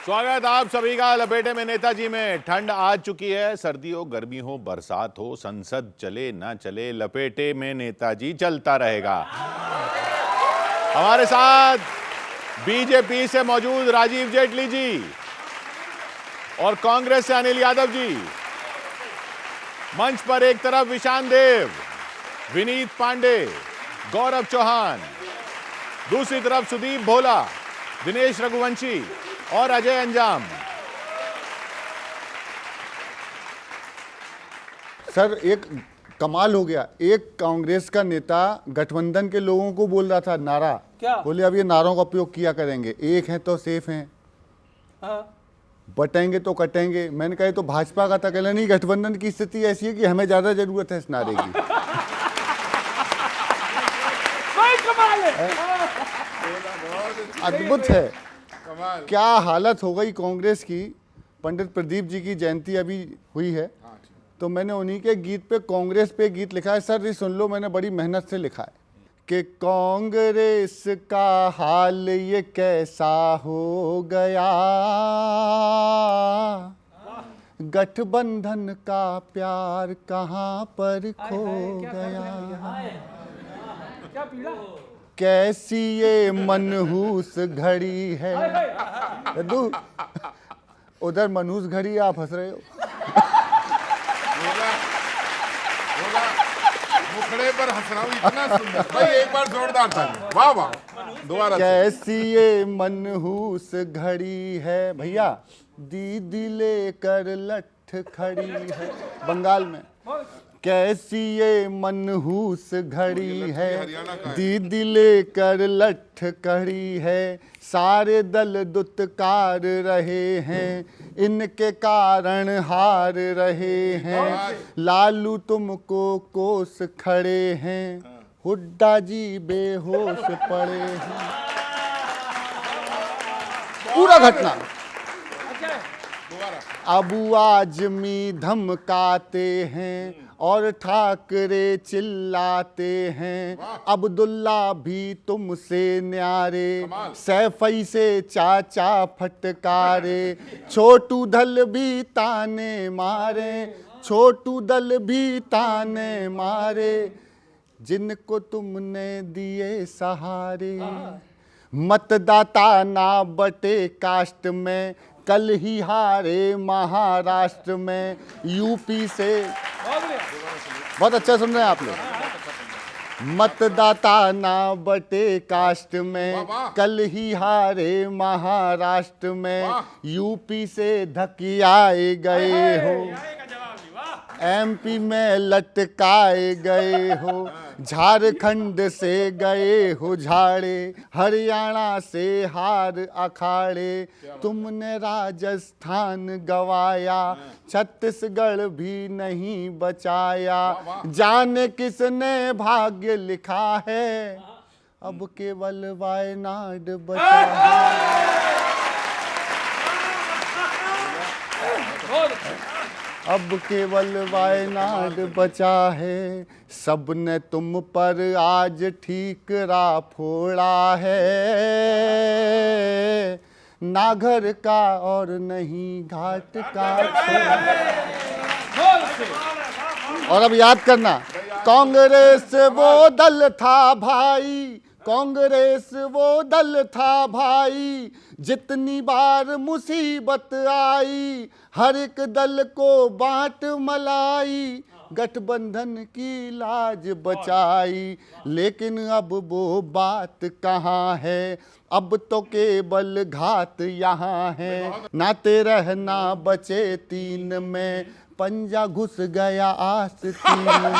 स्वागत आप सभी का लपेटे में नेताजी में। ठंड आ चुकी है, सर्दी हो, गर्मी हो, बरसात हो, संसद चले ना चले, लपेटे में नेताजी चलता रहेगा। हमारे साथ बीजेपी से मौजूद राजीव जेटली जी और कांग्रेस से अनिल यादव जी। मंच पर एक तरफ विशान देव, विनीत पांडे, गौरव चौहान, दूसरी तरफ सुदीप भोला, दिनेश रघुवंशी और अजय अंजाम। सर एक कमाल हो गया, एक कांग्रेस का नेता गठबंधन के लोगों को बोल रहा था नारा, क्या बोले अब ये नारों का उपयोग किया करेंगे, एक है तो सेफ हैं, बटेंगे तो कटेंगे। मैंने कहा तो भाजपा का था, कहला नहीं गठबंधन की स्थिति ऐसी है कि हमें ज्यादा जरूरत है इस नारे की। अद्भुत है, क्या हालत हो गई कांग्रेस की। पंडित प्रदीप जी की जयंती अभी हुई है, तो मैंने उन्हीं के गीत पे कांग्रेस पे गीत लिखा है। सर ये सुन लो, मैंने बड़ी मेहनत से लिखा है कि कांग्रेस का हाल ये कैसा हो गया, गठबंधन का प्यार कहाँ पर खो गया, कैसी ये मनहूस घड़ी है। यदु उधर मनहूस घड़ी, आप हंस रहे हो। मुखड़े पर हंस रहा हूं, इतना सुंदर भाई, एक बार जोरदार था, वाह वाह, दोबारा। कैसी ये मनहूस घड़ी है भैया, दीदी लेकर लठ खड़ी है, बंगाल में। कैसी ये मनहूस घड़ी है, दीदी लेकर लठ खड़ी है, सारे दल दुत्कार रहे हैं, इनके कारण हार रहे हैं, लालू तुमको कोस खड़े हैं, हुड्डा जी बेहोश पड़े हैं। पूरा घटना। अबू आजमी धमकाते हैं और ठाकरे चिल्लाते हैं, अब्दुल्ला भी तुमसे न्यारे, सैफई से चाचा फटकारे, छोटू दल भी ताने मारे, छोटू दल भी ताने मारे, जिनको तुमने दिए सहारे। मतदाता ना बटे कास्ट में, कल ही हारे महाराष्ट्र में, यूपी से। बहुत अच्छा सुन रहे हैं आप लोग। मतदाता ना बटे कास्ट में, कल ही हारे महाराष्ट्र में, यूपी से धकियाए गए हो, एमपी में लटकाए गए हो, झारखंड से गए हो झाड़े, हरियाणा से हार अखाड़े, तुमने राजस्थान गवाया, छत्तीसगढ़ भी नहीं बचाया, जाने किसने भाग्य लिखा है, अब केवल वायनाड बचा है। अब केवल वायनाड बचा है, सबने तुम पर आज ठीकरा फोड़ा है, ना घर का और नहीं घाट का। और अब याद करना, कांग्रेस वो दल था भाई, कांग्रेस वो दल था भाई, जितनी बार मुसीबत आई, हर एक दल को बांट मलाई, गठबंधन की लाज बचाई। लेकिन अब वो बात कहाँ है, अब तो केवल घात यहाँ है, नाते रहना बचे तीन में, पंजा घुस गया आस्तीन में।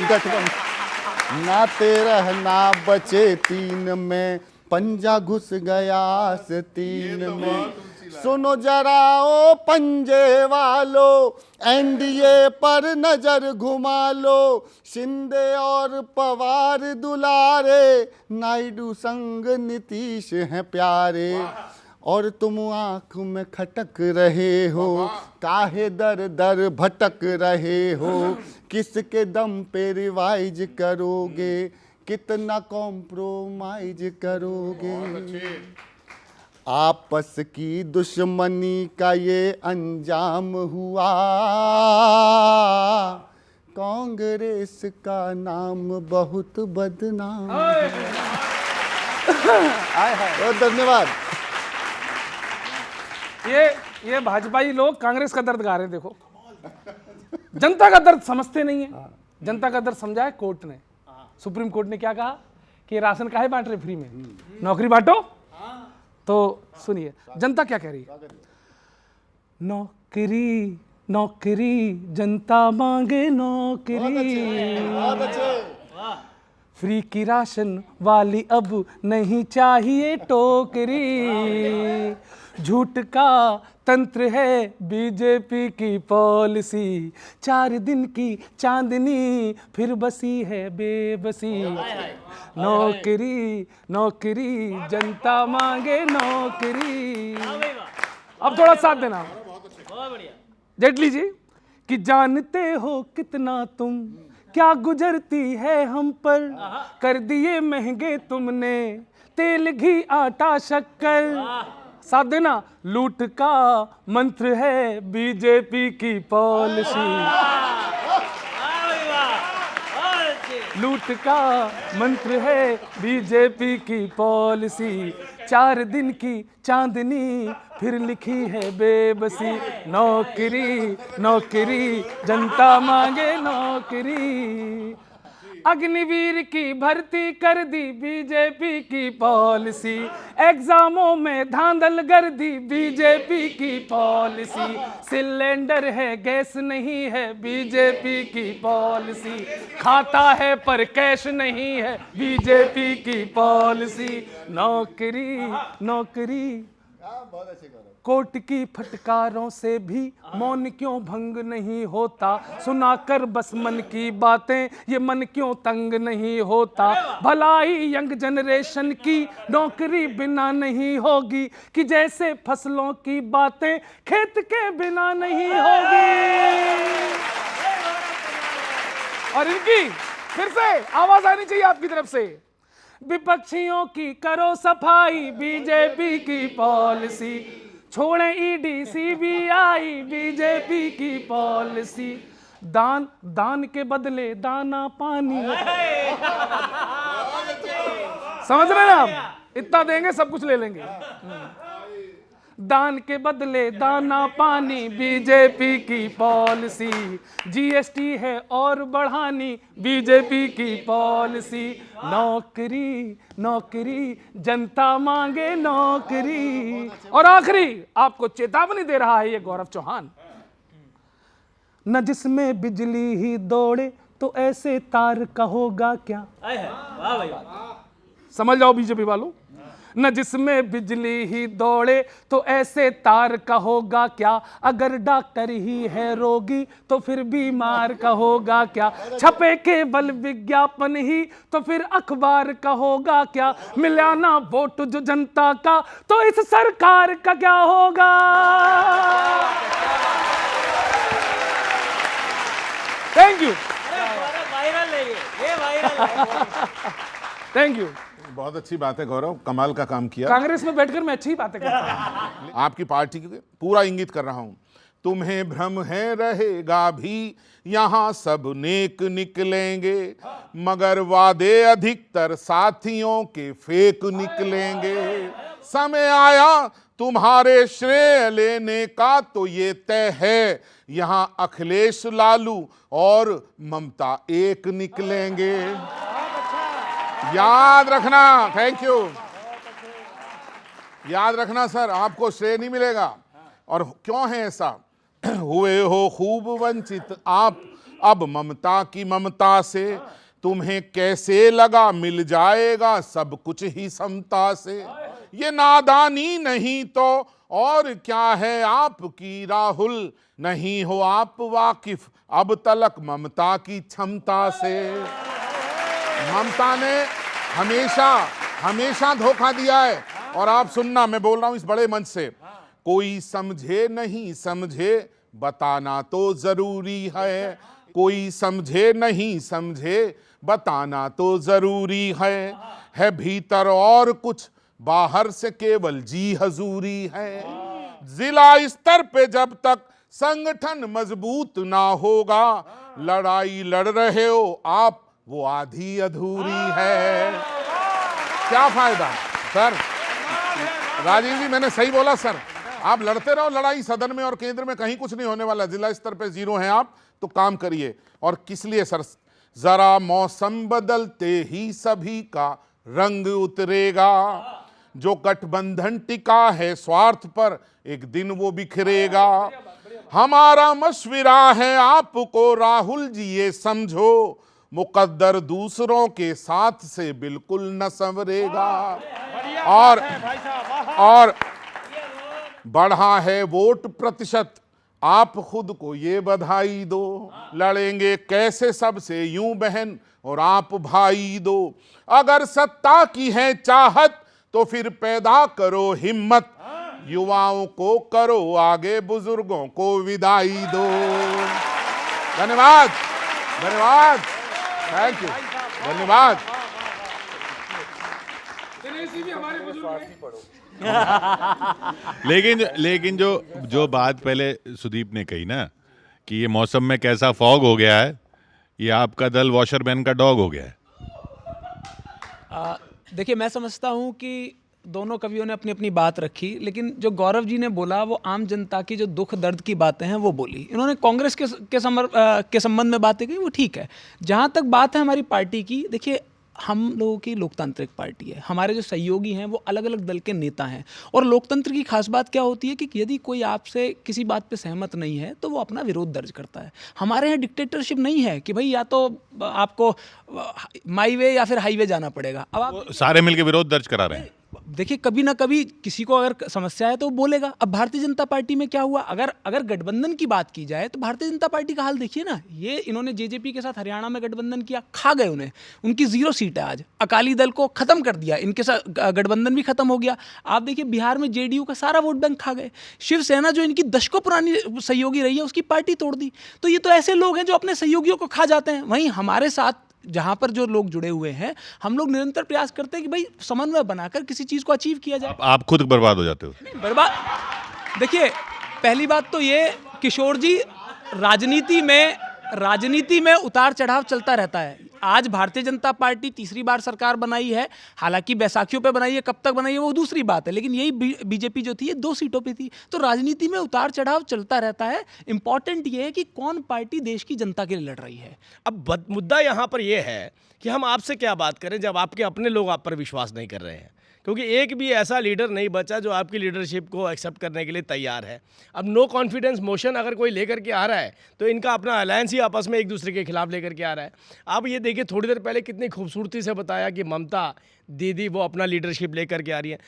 गठबंधन नाते रहना बचे तीन में, पंजा घुस गया आस्तीन में। सुनो जरा ओ पंजे वालो, एनडीए पर नजर घुमा लो, शिंदे और पवार दुलारे, नायडू संग नीतीश हैं प्यारे, और तुम आंख में खटक रहे हो, काहे दर दर भटक रहे हो, किसके दम पे रिवाइज करोगे, कितना कॉम्प्रोमाइज करोगे। आपस की दुश्मनी का ये अंजाम हुआ, कांग्रेस का नाम बहुत बदनाम। बहुत धन्यवाद। ये भाजपाई लोग कांग्रेस का दर्द गा रहे हैं। देखो, जनता का दर्द समझते नहीं है। जनता का दर्द समझा है कोर्ट ने, सुप्रीम कोर्ट ने क्या कहा कि राशन काहे बांट रहे फ्री में, नौकरी बांटो। तो सुनिए जनता क्या कह रही है। नौकरी नौकरी जनता मांगे नौकरी, फ्री की राशन वाली अब नहीं चाहिए टोकरी। झूठ का तंत्र है बीजेपी की पॉलिसी, 4 दिन की चांदनी फिर बसी है बेबसी। नौकरी नौकरी जनता मांगे नौकरी। अब थोड़ा साथ देना जेटली जी कि जानते हो कितना तुम क्या गुजरती है हम पर, कर दिए महंगे तुमने तेल घी आटा शक्कर। साथ देना, लूट का मंत्र है बीजेपी की पॉलिसी, लूट का मंत्र है बीजेपी की पॉलिसी। 4 दिन की चांदनी फिर लिखी है बेबसी। नौकरी नौकरी जनता मांगे नौकरी। अग्निवीर की भर्ती कर दी बीजेपी की पॉलिसी, एग्जामों में धांधल कर दी बीजेपी की पॉलिसी। सिलेंडर है गैस नहीं है बीजेपी की पॉलिसी, खाता है पर कैश नहीं है बीजेपी की पॉलिसी। नौकरी नौकरी। कोर्ट की फटकारों से भी मौन क्यों भंग नहीं होता, सुनाकर बस मन की बातें ये मन क्यों तंग नहीं होता। भलाई यंग जनरेशन की नौकरी बिना नहीं होगी, कि जैसे फसलों की बातें खेत के बिना नहीं होगी। और इनकी फिर से आवाज आनी चाहिए आपकी तरफ से, विपक्षियों की करो सफाई बीजेपी की पॉलिसी, छोड़े ईडी सीबीआई बीजेपी की पॉलिसी। दान दान के बदले दाना पानी। समझ रहे हैं आप, इतना देंगे सब कुछ ले लेंगे। दान के बदले दाना पानी बीजेपी की पॉलिसी, जीएसटी है और बढ़ानी बीजेपी की पॉलिसी। नौकरी नौकरी जनता मांगे नौकरी। और आखिरी आपको चेतावनी दे रहा है ये गौरव चौहान, न जिसमें बिजली ही दौड़े तो ऐसे तार का होगा क्या। समझ जाओ बीजेपी वालों, न जिसमें बिजली ही दौड़े तो ऐसे तार का होगा क्या। अगर डॉक्टर ही है रोगी तो फिर बीमार का होगा क्या। छपे केवल विज्ञापन ही तो फिर अखबार का होगा क्या। मिलाना वोट जो जनता का तो इस सरकार का क्या होगा। Thank you. वायरल है ये वायरल है। Thank you. बहुत अच्छी बात है गौरव, कमाल का काम किया। कांग्रेस में बैठकर मैं अच्छी बातें करता हूं। आपकी पार्टी के पूरा इंगित कर रहा हूं। तुम्हें भ्रम है रहेगा भी यहाँ सब नेक निकलेंगे, मगर वादे अधिकतर साथियों के फेक निकलेंगे। समय आया तुम्हारे श्रेय लेने का तो ये तय है, यहाँ अखिलेश लालू और ममता एक निकलेंगे। याद रखना, थैंक यू। याद रखना सर, आपको श्रेय नहीं मिलेगा। और क्यों है ऐसा, हुए हो खूब वंचित आप अब ममता की ममता से, तुम्हें कैसे लगा मिल जाएगा सब कुछ ही समता से। ये नादानी नहीं तो और क्या है आपकी राहुल, नहीं हो आप वाकिफ अब तलक ममता की क्षमता से। ममता ने हमेशा धोखा दिया है। और आप सुनना, मैं बोल रहा हूं इस बड़े मंच से, कोई समझे नहीं समझे बताना तो जरूरी है, कोई समझे नहीं समझे बताना तो जरूरी है भीतर और कुछ बाहर से केवल जी हजूरी है। जिला स्तर पे जब तक संगठन मजबूत ना होगा, लड़ाई लड़ रहे हो आप वो आधी अधूरी है। क्या फायदा सर? राजीव जी मैंने सही बोला सर? आप लड़ते रहो लड़ाई सदन में और केंद्र में, कहीं कुछ नहीं होने वाला। जिला स्तर पे जीरो हैं आप, तो काम करिए। और किस लिए सर? जरा मौसम बदलते ही सभी का रंग उतरेगा। जो गठबंधन टिका है स्वार्थ पर, एक दिन वो बिखरेगा। हमारा मशविरा है आपको राहुल जी ये समझो, मुकद्दर दूसरों के साथ से बिल्कुल न संवरेगा। और बढ़ा है वोट प्रतिशत, आप खुद को ये बधाई दो। लड़ेंगे कैसे सबसे यूं बहन और आप भाई दो। अगर सत्ता की है चाहत तो फिर पैदा करो हिम्मत, युवाओं को करो आगे बुजुर्गों को विदाई दो। धन्यवाद, धन्यवाद, थैंक यू, धन्यवाद। लेकिन जो बात पहले सुदीप ने कही ना कि ये मौसम में कैसा फॉग हो गया है, ये आपका दल वॉशरमैन का डॉग हो गया है। देखिए, मैं समझता हूँ कि दोनों कवियों ने अपनी अपनी बात रखी, लेकिन जो गौरव जी ने बोला वो आम जनता की जो दुख दर्द की बातें हैं वो बोली। इन्होंने कांग्रेस के संबंध में बातें की, वो ठीक है। जहाँ तक बात है हमारी पार्टी की, देखिए हम लोगों की लोकतांत्रिक पार्टी है, हमारे जो सहयोगी हैं वो अलग अलग दल के नेता हैं। और लोकतंत्र की खास बात क्या होती है कि यदि कोई आपसे किसी बात पे सहमत नहीं है तो वो अपना विरोध दर्ज करता है। हमारे यहाँ डिक्टेटरशिप नहीं है कि भाई या तो आपको माई वे या फिर हाईवे जाना पड़ेगा। अब आप सारे मिलके विरोध दर्ज करा रहे हैं। देखिए, कभी ना कभी किसी को अगर समस्या है तो वो बोलेगा। अब भारतीय जनता पार्टी में क्या हुआ, अगर गठबंधन की बात की जाए तो भारतीय जनता पार्टी का हाल देखिए ना। ये इन्होंने जेजेपी के साथ हरियाणा में गठबंधन किया, खा गए उन्हें, उनकी 0 सीट है आज। अकाली दल को खत्म कर दिया, इनके साथ गठबंधन भी खत्म हो गया। आप देखिए बिहार में जेडीयू का सारा वोट बैंक खा गए। शिवसेना जो इनकी दशकों पुरानी सहयोगी रही है उसकी पार्टी तोड़ दी। तो ये तो ऐसे लोग हैं जो अपने सहयोगियों को खा जाते हैं। वहीं हमारे साथ जहां पर जो लोग जुड़े हुए हैं, हम लोग निरंतर प्रयास करते हैं कि भाई समन्वय बनाकर किसी चीज को अचीव किया जाए। आप खुद बर्बाद हो जाते हो। नहीं बर्बाद, देखिए पहली बात तो ये किशोर जी, राजनीति में उतार चढ़ाव चलता रहता है। आज भारतीय जनता पार्टी तीसरी बार सरकार बनाई है, हालांकि बैसाखियों पे बनाई है, कब तक बनाई है वो दूसरी बात है, लेकिन यही बीजेपी जो थी ये 2 सीटों पे थी। तो राजनीति में उतार चढ़ाव चलता रहता है। इंपॉर्टेंट ये है कि कौन पार्टी देश की जनता के लिए लड़ रही है। अब मुद्दा यहाँ पर यह है कि हम आपसे क्या बात करें जब आपके अपने लोग आप पर विश्वास नहीं कर रहे हैं, क्योंकि एक भी ऐसा लीडर नहीं बचा जो आपकी लीडरशिप को एक्सेप्ट करने के लिए तैयार है। अब नो कॉन्फिडेंस मोशन अगर कोई लेकर के आ रहा है तो इनका अपना अलायंस ही आपस में एक दूसरे के खिलाफ लेकर के आ रहा है। आप ये देखिए, थोड़ी देर पहले कितनी खूबसूरती से बताया कि ममता दीदी वो अपना लीडरशिप लेकर के आ रही है।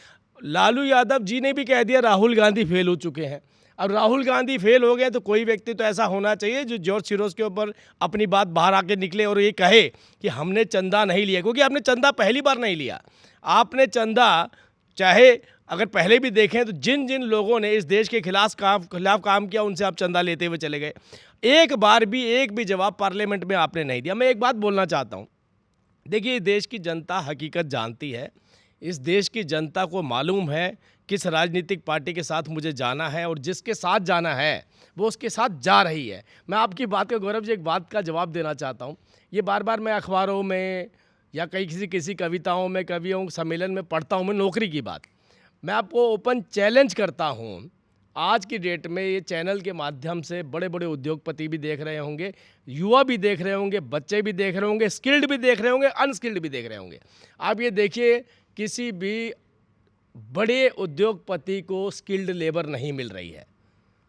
लालू यादव जी ने भी कह दिया राहुल गांधी फेल हो चुके हैं। अब राहुल गांधी फेल हो गए तो कोई व्यक्ति तो ऐसा होना चाहिए जो जॉर्ज सिरोज के ऊपर अपनी बात बाहर आके निकले और ये कहे कि हमने चंदा नहीं लिया, क्योंकि आपने चंदा पहली बार नहीं लिया। आपने चंदा, चाहे अगर पहले भी देखें तो जिन जिन लोगों ने इस देश के खिलाफ काम किया उनसे आप चंदा लेते हुए चले गए। एक भी जवाब पार्लियामेंट में आपने नहीं दिया। मैं एक बात बोलना चाहता हूँ, देखिए देश की जनता हकीकत जानती है। इस देश की जनता को मालूम है किस राजनीतिक पार्टी के साथ मुझे जाना है, और जिसके साथ जाना है वो उसके साथ जा रही है। मैं आपकी बात का, गौरव जी, एक बात का जवाब देना चाहता हूँ। ये बार बार मैं अखबारों में या किसी कविताओं में, कवियों सम्मेलन में पढ़ता हूँ मैं नौकरी की बात। मैं आपको ओपन चैलेंज करता हूँ, आज की डेट में ये चैनल के माध्यम से बड़े बड़े उद्योगपति भी देख रहे होंगे, युवा भी देख रहे होंगे, बच्चे भी देख रहे होंगे, स्किल्ड भी देख रहे होंगे, अनस्किल्ड भी देख रहे होंगे। आप ये देखिए, किसी भी बड़े उद्योगपति को स्किल्ड लेबर नहीं मिल रही है।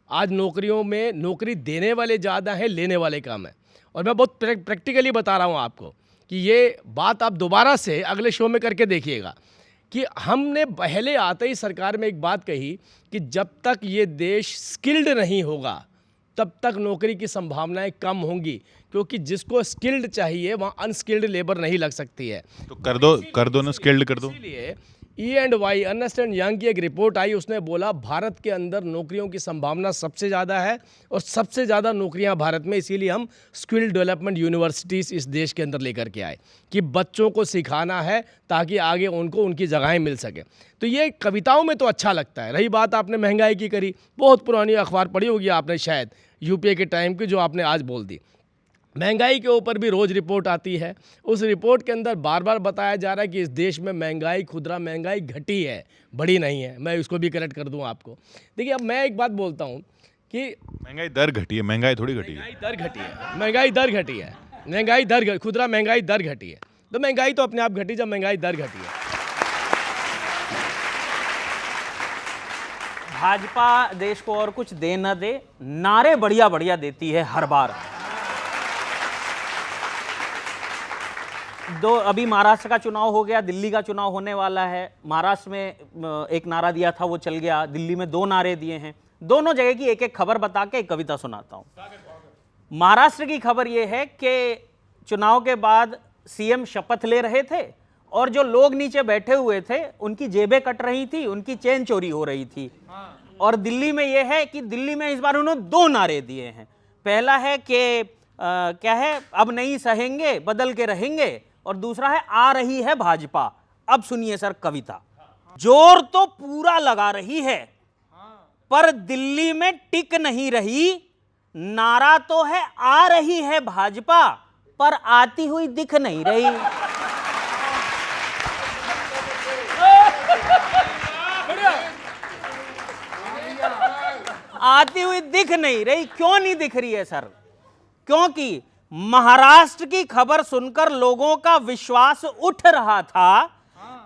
आज नौकरियों में नौकरी देने वाले ज़्यादा हैं, लेने वाले कम हैं। और मैं बहुत प्रैक्टिकली बता रहा हूँ आपको कि ये बात आप दोबारा से अगले शो में करके देखिएगा कि हमने पहले आते ही सरकार में एक बात कही कि जब तक ये देश स्किल्ड नहीं होगा तब तक नौकरी की संभावनाएं कम होंगी, क्योंकि जिसको स्किल्ड चाहिए वहाँ अनस्किल्ड लेबर नहीं लग सकती है। तो कर दो ना, स्किल्ड कर दो। इसलिए E&Y अर्नेस्ट एंड यंग की एक रिपोर्ट आई, उसने बोला भारत के अंदर नौकरियों की संभावना सबसे ज़्यादा है और सबसे ज़्यादा नौकरियां भारत में, इसीलिए हम स्किल डेवलपमेंट यूनिवर्सिटीज़ इस देश के अंदर लेकर के आए कि बच्चों को सिखाना है ताकि आगे उनको उनकी जगहें मिल सके। तो ये कविताओं में तो अच्छा लगता है। रही बात आपने महंगाई की करी, बहुत पुरानी अखबार पढ़ी होगी आपने शायद, यूपीए के टाइम की, जो आपने आज बोल दी। महंगाई के ऊपर भी रोज़ रिपोर्ट आती है। उस रिपोर्ट के अंदर बार बार बताया जा रहा है कि इस देश में महंगाई, खुदरा महंगाई घटी है, बढ़ी नहीं है। मैं इसको भी करेक्ट कर दूं आपको। देखिए, अब मैं एक बात बोलता हूं कि महंगाई दर घटी है, महंगाई थोड़ी घटी है। महंगाई दर घटी है, महंगाई दर घटी है, महंगाई दर, खुदरा महंगाई दर घटी है। तो महंगाई तो अपने आप घटी जब महंगाई दर घटी है। भाजपा देश को और कुछ दे न दे, नारे बढ़िया बढ़िया देती है हर बार। अभी महाराष्ट्र का चुनाव हो गया, दिल्ली का चुनाव होने वाला है। महाराष्ट्र में एक नारा दिया था, वो चल गया। दिल्ली में 2 नारे दिए हैं। दोनों जगह की एक एक खबर बता के एक कविता सुनाता हूं। महाराष्ट्र की खबर यह है कि चुनाव के बाद सीएम शपथ ले रहे थे और जो लोग नीचे बैठे हुए थे उनकी जेबें कट रही थी, उनकी चेन चोरी हो रही थी। और दिल्ली में यह है कि दिल्ली में इस बार उन्होंने 2 नारे दिए हैं। पहला है कि क्या है, अब नहीं सहेंगे, बदल के रहेंगे। और दूसरा है, आ रही है भाजपा। अब सुनिए सर कविता। जोर तो पूरा लगा रही है पर दिल्ली में टिक नहीं रही। नारा तो है आ रही है भाजपा पर आती हुई दिख नहीं रही। आती हुई दिख नहीं रही। क्यों नहीं दिख रही है सर? क्योंकि महाराष्ट्र की खबर सुनकर लोगों का विश्वास उठ रहा था।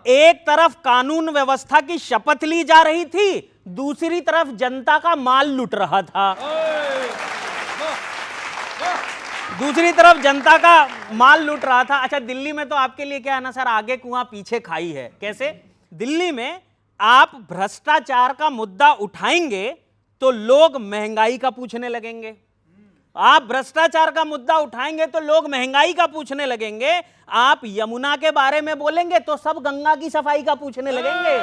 एक तरफ कानून व्यवस्था की शपथ ली जा रही थी, दूसरी तरफ जनता का माल लूट रहा था। दूसरी तरफ जनता का माल लूट रहा था। अच्छा, दिल्ली में तो आपके लिए क्या है ना सर, आगे कुआं पीछे खाई है। कैसे? दिल्ली में आप भ्रष्टाचार का मुद्दा उठाएंगे तो लोग महंगाई का पूछने लगेंगे। आप भ्रष्टाचार का मुद्दा उठाएंगे तो लोग महंगाई का पूछने लगेंगे। आप यमुना के बारे में बोलेंगे तो सब गंगा की सफाई का पूछने लगेंगे।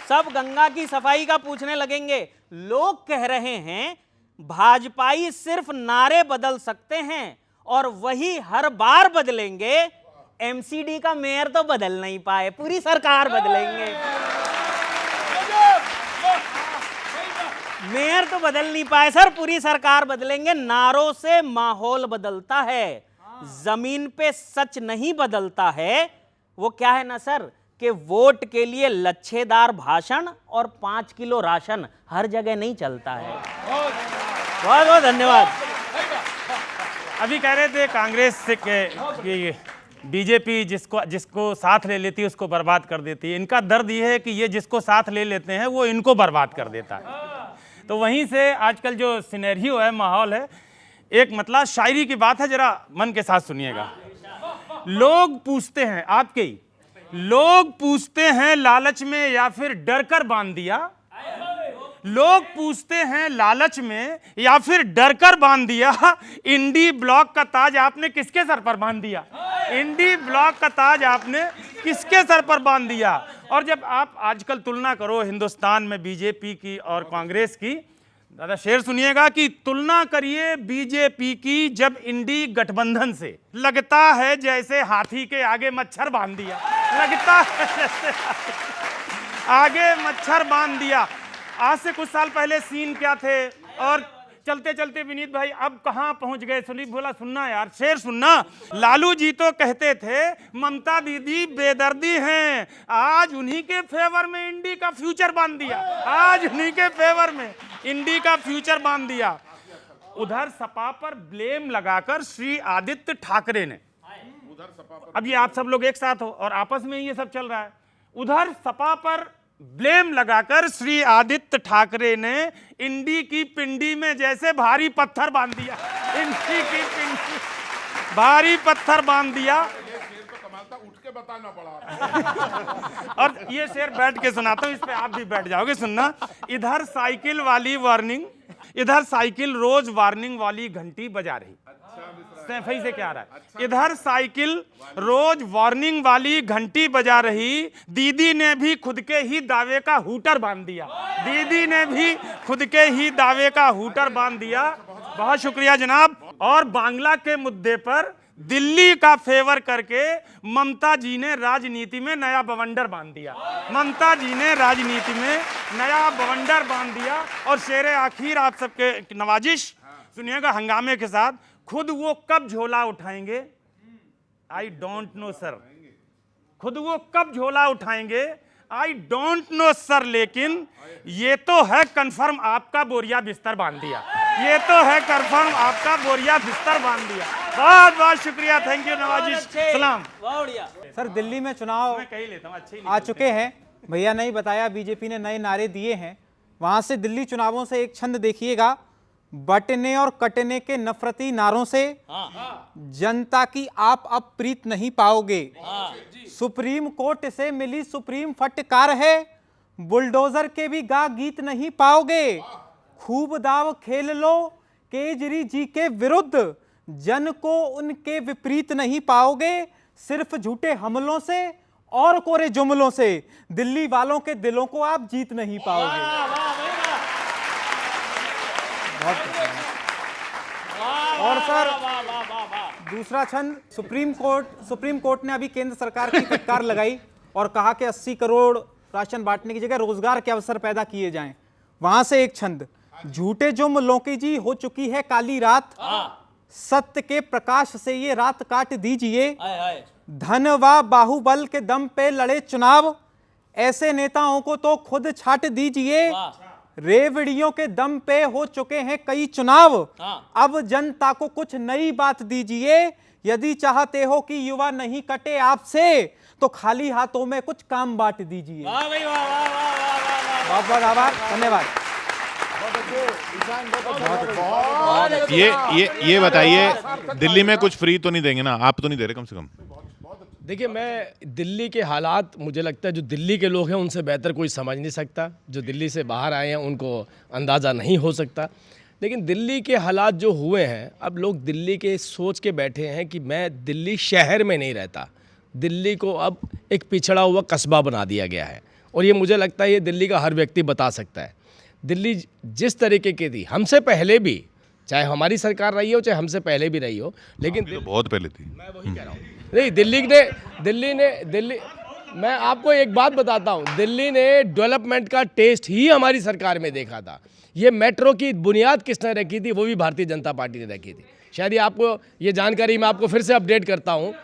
सब गंगा की सफाई का पूछने लगेंगे। लोग कह रहे हैं भाजपाई सिर्फ नारे बदल सकते हैं और वही हर बार बदलेंगे। एमसीडी का मेयर तो बदल नहीं पाए, पूरी सरकार बदलेंगे। मेयर तो बदल नहीं पाए सर, पूरी सरकार बदलेंगे। नारों से माहौल बदलता है, जमीन पे सच नहीं बदलता है। वो क्या है ना सर कि वोट के लिए लच्छेदार भाषण और 5 किलो राशन हर जगह नहीं चलता है। बहुत बहुत धन्यवाद। अभी कह रहे थे कांग्रेस से कि बीजेपी जिसको साथ ले लेती है उसको बर्बाद कर देती है। इनका दर्द ये है कि ये जिसको साथ ले लेते हैं वो इनको बर्बाद कर देता है। तो वहीं से आजकल जो सिनेरियो है, माहौल है, एक मतलब शायरी की बात है, जरा मन के साथ सुनिएगा। लोग पूछते हैं, आपके ही लोग पूछते हैं लालच में या फिर डर कर बांध दिया। लोग पूछते हैं लालच में या फिर डर कर बांध दिया। इंडी ब्लॉक का ताज आपने किसके सर पर बांध दिया? इंडी ब्लॉक का ताज आपने किसके सर पर बांध दिया? और जब आप आजकल तुलना करो हिंदुस्तान में बीजेपी की और कांग्रेस की, दादा शेर सुनिएगा कि तुलना करिए बीजेपी की जब इंडी गठबंधन से। लगता है जैसे हाथी के आगे मच्छर बांध दिया। लगता है जैसे आगे मच्छर बांध दिया। आज से कुछ साल पहले सीन क्या थे, और चलते चलते विनीत भाई अब कहां पहुंच गए। सुनीत बोला सुनना यार, शेर सुनना। लालू जी तो कहते थे ममता दीदी बेदर्दी हैं, आज उन्हीं के फेवर में इंडी का फ्यूचर बांध दिया। आज उन्हीं के फेवर में इंडी का फ्यूचर बांध दिया। उधर सपा पर ब्लेम लगाकर श्री आदित्य ठाकरे ने, अब ये आप सब लोग एक साथ हो और आपस में ये सब चल रहा है। उधर सपा पर ब्लेम लगाकर श्री आदित्य ठाकरे ने इंडी की पिंडी में जैसे भारी पत्थर बांध दिया। इंडी की पिंडी भारी पत्थर बांध दिया। उठ के बताना पड़ा। और ये शेर बैठ के सुनाता हूं, इस पे आप भी बैठ जाओगे सुनना। इधर साइकिल वाली वार्निंग इधर साइकिल रोज वार्निंग वाली घंटी बजा रही। सैफई से क्या आ रहा है? इधर साइकिल रोज वार्निंग वाली घंटी बजा रही, दीदी ने भी खुद के ही दावे का हूटर बांध दिया। दीदी ने भी खुद के ही दावे का हूटर बांध दिया। बहुत शुक्रिया जनाब। और बांग्ला के मुद्दे पर दिल्ली का फेवर करके ममता जी ने राजनीति में नया बवंडर बांध दिया। ममता जी ने राजनीति में नया बवंडर बांध दिया। और शेर आखिर आप सबके नवाजिश सुनिएगा हंगामे के साथ, खुद वो कब झोला उठाएंगे आई डोंट नो सर। खुद वो कब झोला उठाएंगे आई डोंट नो सर, लेकिन ये तो है कंफर्म आपका बोरिया बिस्तर बांध दिया। ये तो है कंफर्म आपका बोरिया बिस्तर बांध दिया। बहुत बहुत शुक्रिया, थैंक यू नवाजिश, सलाम। सर दिल्ली में चुनाव मैं कही लेता हूँ, अच्छे आ चुके हैं, भैया ने ही बताया, बीजेपी ने नए नारे दिए हैं। वहां से दिल्ली चुनावों से एक छंद देखिएगा, बटने और कटने के नफरती नारों से जनता की आप अब प्रीत नहीं पाओगे। सुप्रीम कोर्ट से मिली सुप्रीम फटकार है, बुलडोजर के भी गा गीत नहीं पाओगे। खूब दाव खेल लो केजरी जी के विरुद्ध, जन को उनके विपरीत नहीं पाओगे। सिर्फ झूठे हमलों से और कोरे जुमलों से दिल्ली वालों के दिलों को आप जीत नहीं पाओगे। और सर दूसरा छंद, सुप्रीम कोर्ट ने अभी केंद्र सरकार की फटकार लगाई और कहा कि 80 करोड़ राशन बांटने की जगह रोजगार के अवसर पैदा किए जाएं। वहां से एक छंद, झूठे जुमलों की जी हो चुकी है काली रात, सत्य के प्रकाश से ये रात काट दीजिए। धन व बाहुबल के दम पे लड़े चुनाव, ऐसे नेताओं को तो खुद छाट दीजिए। रेवड़ियों के दम पे हो चुके हैं कई चुनाव, अब जनता को कुछ नई बात दीजिए। यदि चाहते हो कि युवा नहीं कटे आपसे, तो खाली हाथों में कुछ काम बांट दीजिए। बहुत बहुत आभार, धन्यवाद। ये बताइए, दिल्ली में कुछ फ्री तो नहीं देंगे ना? आप तो नहीं दे रहे कम से कम? देखिए, मैं दिल्ली के हालात, मुझे लगता है जो दिल्ली के लोग हैं उनसे बेहतर कोई समझ नहीं सकता। जो दिल्ली से बाहर आए हैं उनको अंदाज़ा नहीं हो सकता। लेकिन दिल्ली के हालात जो हुए हैं, अब लोग दिल्ली के सोच के बैठे हैं कि मैं दिल्ली शहर में नहीं रहता, दिल्ली को अब एक पिछड़ा हुआ कस्बा बना दिया गया है। और ये मुझे लगता है ये दिल्ली का हर व्यक्ति बता सकता है। दिल्ली जिस तरीके की थी, हमसे पहले भी, चाहे हमारी सरकार रही हो चाहे हमसे पहले भी रही हो, लेकिन तो बहुत पहले थी। मैं वही कह रहा हूँ, नहीं दिल्ली मैं आपको एक बात बताता हूँ, दिल्ली ने डेवलपमेंट का टेस्ट ही हमारी सरकार में देखा था। ये मेट्रो की बुनियाद किसने रखी थी? वो भी भारतीय जनता पार्टी ने रखी थी। शायद ये आपको ये जानकारी मैं आपको फिर से अपडेट करता हूँ।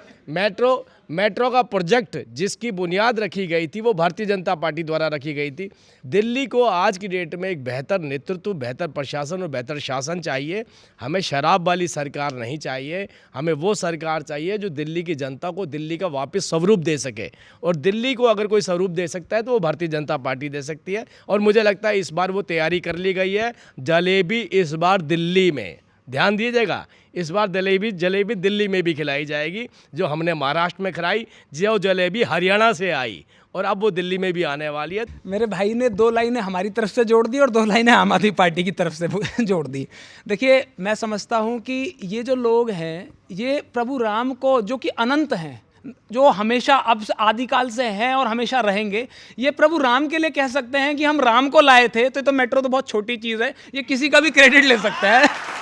मेट्रो का प्रोजेक्ट जिसकी बुनियाद रखी गई थी वो भारतीय जनता पार्टी द्वारा रखी गई थी। दिल्ली को आज की डेट में एक बेहतर नेतृत्व, बेहतर प्रशासन और बेहतर शासन चाहिए। हमें शराब वाली सरकार नहीं चाहिए, हमें वो सरकार चाहिए जो दिल्ली की जनता को दिल्ली का वापस स्वरूप दे सके। और दिल्ली को अगर कोई स्वरूप दे सकता है तो वो भारतीय जनता पार्टी दे सकती है। और मुझे लगता है इस बार वो तैयारी कर ली गई है। जलेबी इस बार दिल्ली में, ध्यान दीजिएगा, इस बार जलेबी दिल्ली में भी खिलाई जाएगी। जो हमने महाराष्ट्र में खिलाई, जो जलेबी हरियाणा से आई और अब वो दिल्ली में भी आने वाली है। मेरे भाई ने 2 लाइनें हमारी तरफ से जोड़ दी और 2 लाइनें आम आदमी पार्टी की तरफ से जोड़ दी। देखिए, मैं समझता हूँ कि ये जो लोग हैं, ये प्रभु राम को, जो कि अनंत हैं, जो हमेशा अब आदिकाल से हैं और हमेशा रहेंगे, ये प्रभु राम के लिए कह सकते हैं कि हम राम को लाए थे। तो मेट्रो तो बहुत छोटी चीज़ है, ये किसी का भी क्रेडिट ले सकता है।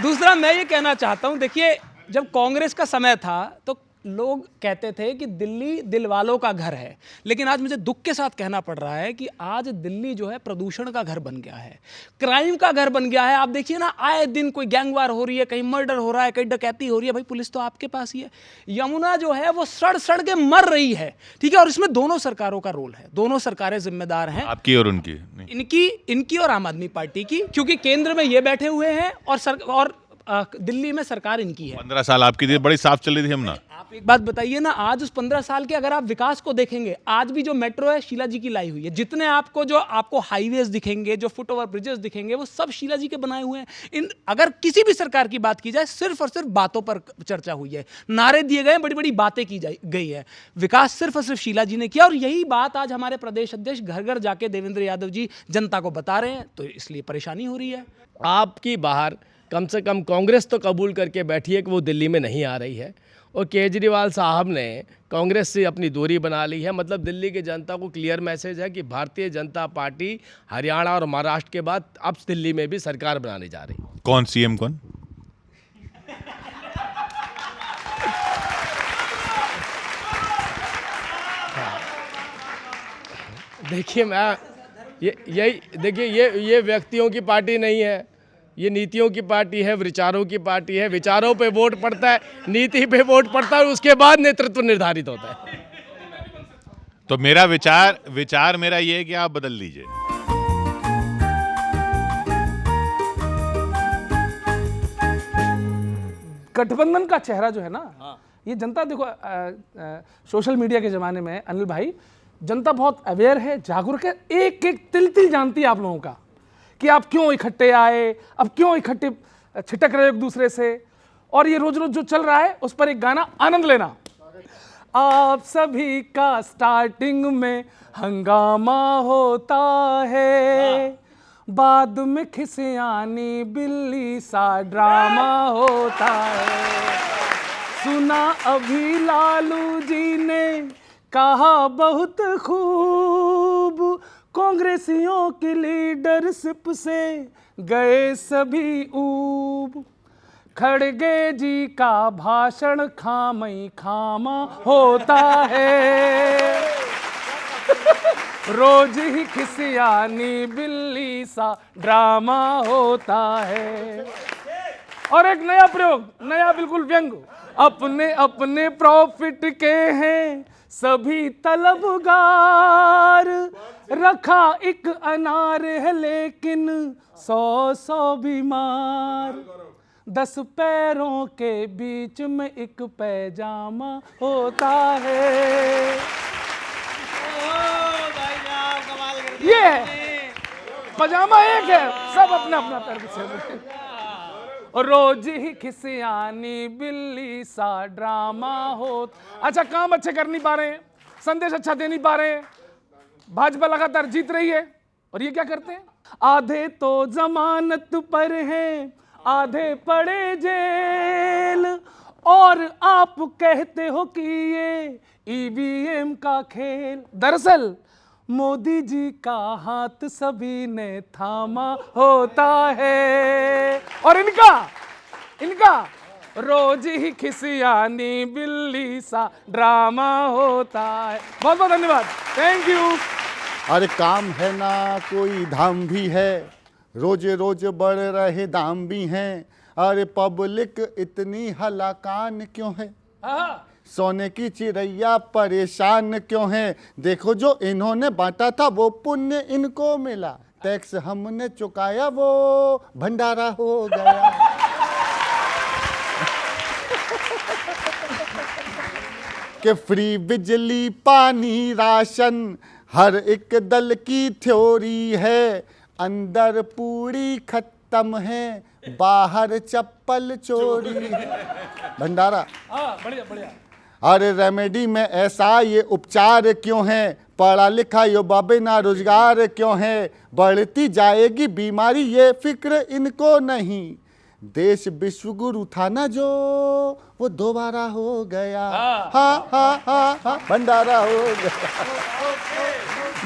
दूसरा मैं ये कहना चाहता हूँ, देखिए, जब कांग्रेस का समय था तो लोग कहते थे कि दिल्ली दिल वालों का घर है, लेकिन आज मुझे दुख के साथ कहना पड़ रहा है कि आज दिल्ली जो है प्रदूषण का घर बन गया है, क्राइम का घर बन गया है। आप देखिए ना, आए दिन कोई गैंगवार हो रही है, कहीं मर्डर हो रहा है, कहीं डकैती हो रही है। भाई, पुलिस तो आपके पास ही है। यमुना जो है वो सड़ के मर रही है, ठीक है। और इसमें दोनों सरकारों का रोल है, दोनों सरकारें जिम्मेदार हैं, आपकी और उनकी नहीं। इनकी और आम आदमी पार्टी की, क्योंकि केंद्र में ये बैठे हुए हैं और दिल्ली में सरकार इनकी है। 15 साल आपकी थी, बड़ी साफ चल रही थी हम ना। आप एक बात बताइए ना, आज उस 15 साल के अगर आप विकास को देखेंगे, आज भी जो मेट्रो है शीला जी की लाई हुई है। जितने आपको हाईवेज दिखेंगे, जो फुट ओवर ब्रिजेस दिखेंगे, वो सब शीला जी के बनाए हुए हैं। इन अगर किसी भी सरकार की बात की जाए, सिर्फ और सिर्फ बातों पर चर्चा हुई है, नारे दिए गए, बड़ी बड़ी बातें की गई है, विकास सिर्फ और सिर्फ शीला जी ने किया। और यही बात आज हमारे प्रदेश अध्यक्ष घर घर जाके देवेंद्र यादव जी जनता को बता रहे हैं, तो इसलिए परेशानी हो रही है। आपकी बाहर कम से कम कांग्रेस तो कबूल करके बैठी है कि वो दिल्ली में नहीं आ रही है, और केजरीवाल साहब ने कांग्रेस से अपनी दूरी बना ली है। मतलब दिल्ली की जनता को क्लियर मैसेज है कि भारतीय जनता पार्टी हरियाणा और महाराष्ट्र के बाद अब दिल्ली में भी सरकार बनाने जा रही है। कौन सीएम कौन? देखिए मैं ये व्यक्तियों की पार्टी नहीं है, ये नीतियों की पार्टी है, विचारों की पार्टी है। विचारों पे वोट पड़ता है, नीति पे वोट पड़ता है, और उसके बाद नेतृत्व निर्धारित होता है। तो मेरा विचार मेरा ये है कि आप बदल लीजिए। गठबंधन का चेहरा जो है ना, ये जनता देखो, सोशल मीडिया के जमाने में अनिल भाई, जनता बहुत अवेयर है, जागरूक है, एक एक तिल तिल जानती है आप लोगों का कि आप क्यों इकट्ठे आए, अब क्यों इकट्ठे छिटक रहे हो एक दूसरे से। और ये रोज रोज जो चल रहा है उस पर एक गाना आनंद लेना। आप सभी का स्टार्टिंग में हंगामा होता है, बाद में खिसियानी बिल्ली सा ड्रामा होता है। सुना अभी लालू जी ने कहा बहुत खूब, कांग्रेसियों की लीडरशिप से गए सभी ऊब। खड़गे जी का भाषण खामई खामा होता है, रोज ही खिसियानी बिल्ली सा ड्रामा होता है। और एक नया प्रयोग, नया बिल्कुल व्यंग, अपने अपने प्रॉफिट के हैं सभी तलबगार, रखा एक अनार है लेकिन 100 बीमार, 10 पैरों के बीच में एक पैजामा होता है। ये है पजामा, एक है, सब अपना अपना पैर पीछे। और रोज ही खिसियानी बिल्ली सा ड्रामा हो। अच्छा, काम अच्छे कर नहीं पा रहे हैं, संदेश अच्छा दे नहीं पा रहे हैं, भाजपा लगातार जीत रही है, और ये क्या करते हैं, आधे तो जमानत पर हैं, आधे पड़े जेल, और आप कहते हो कि ये ईवीएम का खेल। दरअसल मोदी जी का हाथ सभी ने थामा होता है, और इनका रोज ही खिसियानी बिल्ली सा ड्रामा होता है। बहुत बहुत धन्यवाद, थैंक यू। अरे काम है ना कोई धाम भी है, रोज रोज बढ़ रहे दाम भी हैं। अरे पब्लिक इतनी हलाकान क्यों है, सोने की चिड़ैया परेशान क्यों है। देखो जो इन्होंने बांटा था वो पुण्य इनको मिला, टैक्स हमने चुकाया वो भंडारा हो गया। कि फ्री बिजली पानी राशन हर एक दल की थ्योरी है, अंदर पूरी खत्म है, बाहर चप्पल चोरी है। भंडारा बढ़िया बढ़िया। अरे रेमेडी में ऐसा ये उपचार क्यों है, पढ़ा लिखा युवा बिना रोजगार क्यों है, बढ़ती जाएगी बीमारी ये फिक्र इनको नहीं। देश विश्व गुरु था ना जो वो दोबारा हो गया। हाँ, भंडारा हो गया,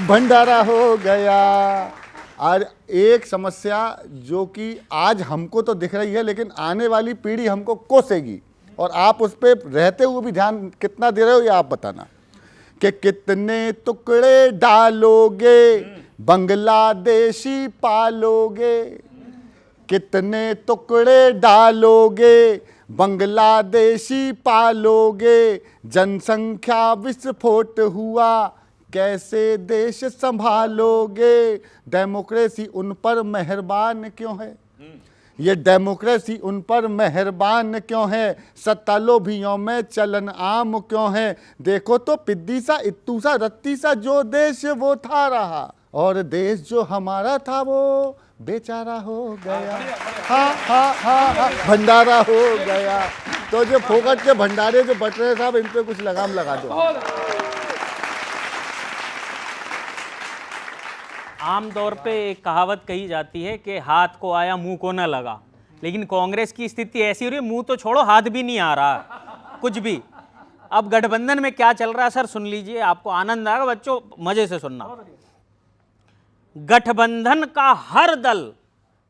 भंडारा हो गया। और एक समस्या जो कि आज हमको तो दिख रही है लेकिन आने वाली पीढ़ी हमको कोसेगी, और आप उस पर रहते हुए भी ध्यान कितना दे रहे हो ये आप बताना, कि कितने टुकड़े डालोगे बांग्लादेशी पालोगे, कितने टुकड़े डालोगे बांग्लादेशी पालोगे, जनसंख्या विस्फोट हुआ कैसे देश संभालोगे, डेमोक्रेसी उन पर मेहरबान क्यों है, ये डेमोक्रेसी उन पर मेहरबान क्यों है, सत्ता लोभियों में चलन आम क्यों है। देखो तो पिद्दी सा इत्तू सा रत्ती सा जो देश वो था रहा, और देश जो हमारा था वो बेचारा हो गया। हा हा हा हा, भंडारा हो गया। तो जो फोकट के भंडारे जो बट रहे साहब, इन पे कुछ लगाम लगा दो। आमतौर पे एक कहावत कही जाती है कि हाथ को आया मुंह को न लगा, लेकिन कांग्रेस की स्थिति ऐसी हो रही है, मुंह तो छोड़ो हाथ भी नहीं आ रहा कुछ भी। अब गठबंधन में क्या चल रहा है सर सुन लीजिए, आपको आनंद आएगा बच्चों, मजे से सुनना। गठबंधन का हर दल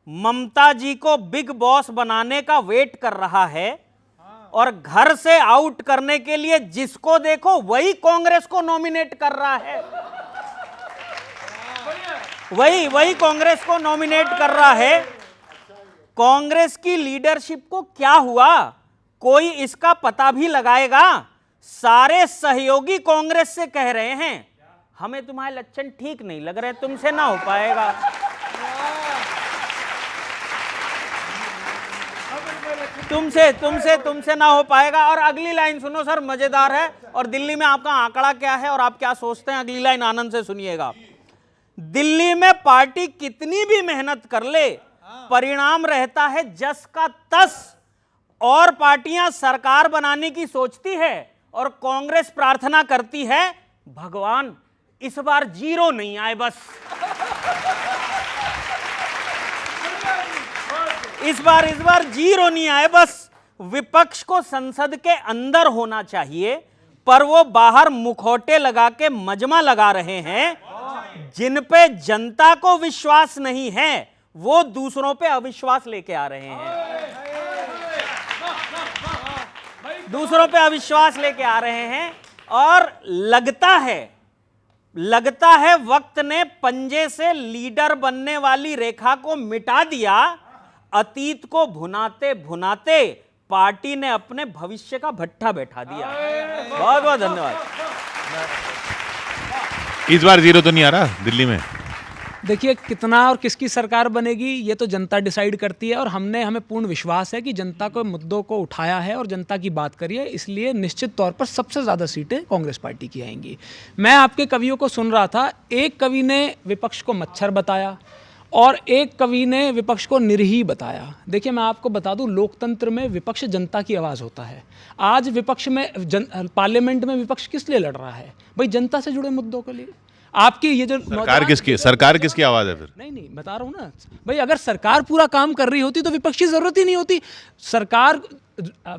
ममता जी को बिग बॉस बनाने का वेट कर रहा है, और घर से आउट करने के लिए जिसको देखो वही कांग्रेस को नॉमिनेट कर रहा है, वही कांग्रेस को नॉमिनेट कर रहा है। कांग्रेस की लीडरशिप को क्या हुआ, कोई इसका पता भी लगाएगा? सारे सहयोगी कांग्रेस से कह रहे हैं हमें तुम्हारे लक्षण ठीक नहीं लग रहे, तुमसे ना हो पाएगा। तुमसे ना हो पाएगा। और अगली लाइन सुनो सर, मजेदार है। और दिल्ली में आपका आंकड़ा क्या है और आप क्या सोचते हैं, अगली लाइन आनंद से सुनिएगा। दिल्ली में पार्टी कितनी भी मेहनत कर ले, परिणाम रहता है जस का तस। और पार्टियां सरकार बनाने की सोचती है और कांग्रेस प्रार्थना करती है भगवान इस बार जीरो नहीं आए, बस इस बार जीरो नहीं आए बस। विपक्ष को संसद के अंदर होना चाहिए, पर वो बाहर मुखौटे लगा के मजमा लगा रहे हैं। जिन पे जनता को विश्वास नहीं है वो दूसरों पे अविश्वास लेके आ रहे हैं, दूसरों पे अविश्वास लेके आ रहे हैं। और लगता है वक्त ने पंजे से लीडर बनने वाली रेखा को मिटा दिया। अतीत को भुनाते भुनाते पार्टी ने अपने भविष्य का भट्ठा बैठा दिया। बहुत बहुत धन्यवाद। इस बार जीरो तो नहीं आ रहा दिल्ली में? देखिए, कितना और किसकी सरकार बनेगी ये तो जनता डिसाइड करती है, और हमें पूर्ण विश्वास है कि जनता को मुद्दों को उठाया है और जनता की बात करी है, इसलिए निश्चित तौर पर सबसे ज़्यादा सीटें कांग्रेस पार्टी की आएंगी। मैं आपके कवियों को सुन रहा था, एक कवि ने विपक्ष को मच्छर बताया और एक कवि ने विपक्ष को निरीह बताया। देखिए, मैं आपको बता दूं, लोकतंत्र में विपक्ष जनता की आवाज़ होता है। आज विपक्ष में पार्लियामेंट में विपक्ष किस लिए लड़ रहा है? भाई, जनता से जुड़े मुद्दों के लिए। आपकी ये जो सरकार किसकी आवाज़ है फिर? नहीं, बता रहा हूँ ना भाई, अगर सरकार पूरा काम कर रही होती तो विपक्ष की जरूरत ही नहीं होती। सरकार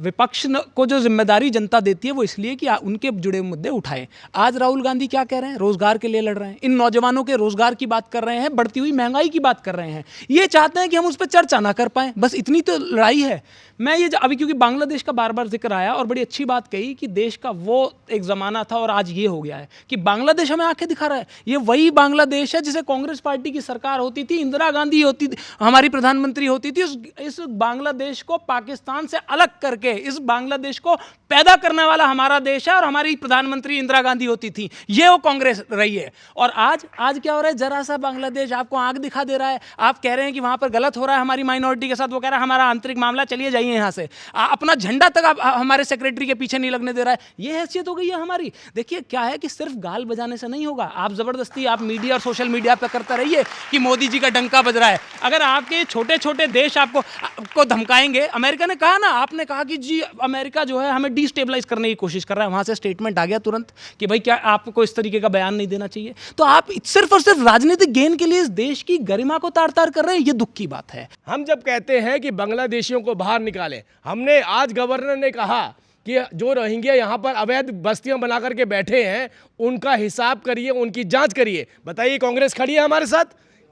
विपक्ष को जो जिम्मेदारी जनता देती है वो इसलिए कि उनके जुड़े मुद्दे उठाएं। आज राहुल गांधी क्या कह रहे हैं? रोजगार के लिए लड़ रहे हैं, इन नौजवानों के रोजगार की बात कर रहे हैं, बढ़ती हुई महंगाई की बात कर रहे हैं। ये चाहते हैं कि हम उस पर चर्चा ना कर पाएं, बस इतनी तो लड़ाई है। मैं ये अभी क्योंकि बांग्लादेश का बार बार जिक्र आया और बड़ी अच्छी बात कही कि देश का वो एक ज़माना था और आज ये हो गया है कि बांग्लादेश हमें आंखें दिखा रहा है। ये वही बांग्लादेश है जिसे कांग्रेस पार्टी की सरकार होती थी, इंदिरा गांधी होती थी, हमारी प्रधानमंत्री होती थी। इस बांग्लादेश को पाकिस्तान से अलग करके इस बांग्लादेश को पैदा करने वाला हमारा देश है और हमारी प्रधानमंत्री इंदिरा गांधी होती थी। ये वो कांग्रेस रही है। और आज क्या हो रहा है? जरा सा बांग्लादेश आपको आंख दिखा दे रहा है। आप कह रहे हैं कि वहां पर गलत हो रहा है हमारी माइनॉरिटी के साथ, वो कह रहा है हमारा आंतरिक मामला, चलिए जाइए यहाँ से। अपना झंडा तक आप हमारे सेक्रेटरी के पीछे नहीं लगने दे रहा है। ये हैसियत हो गई है हमारी। देखिए, क्या है कि सिर्फ गाल बजाने से नहीं होगा। आप जबरदस्ती आप मीडिया और सोशल मीडिया पर करते रहिए कि मोदी जी का डंका बज रहा है। अगर आपके छोटे छोटे देश आपको धमकाएंगे, अमेरिका ने कहा ना, आपने कहा कि जी अमेरिका जो है हमें डिस्टेबलाइज करने की कोशिश कर रहा है, वहां से स्टेटमेंट आ गया तुरंत कि भाई क्या आपको इस तरीके का बयान नहीं देना चाहिए। तो आप सिर्फ और सिर्फ राजनीतिक गेन के लिए इस देश की गरिमा को तार-तार कर रहे हैं। ये दुख की बात है। हम जब कहते हैं कि बांग्लादेशियों को बाहर निकालें, हमने आज गवर्नर ने कहा कि जो रोहिंग्या यहाँ पर अवैध बस्तियां बना करके बैठे हैं उनका हिसाब करिए, उनकी जांच करिए। बताइए, कांग्रेस खड़ी है हमारे साथ?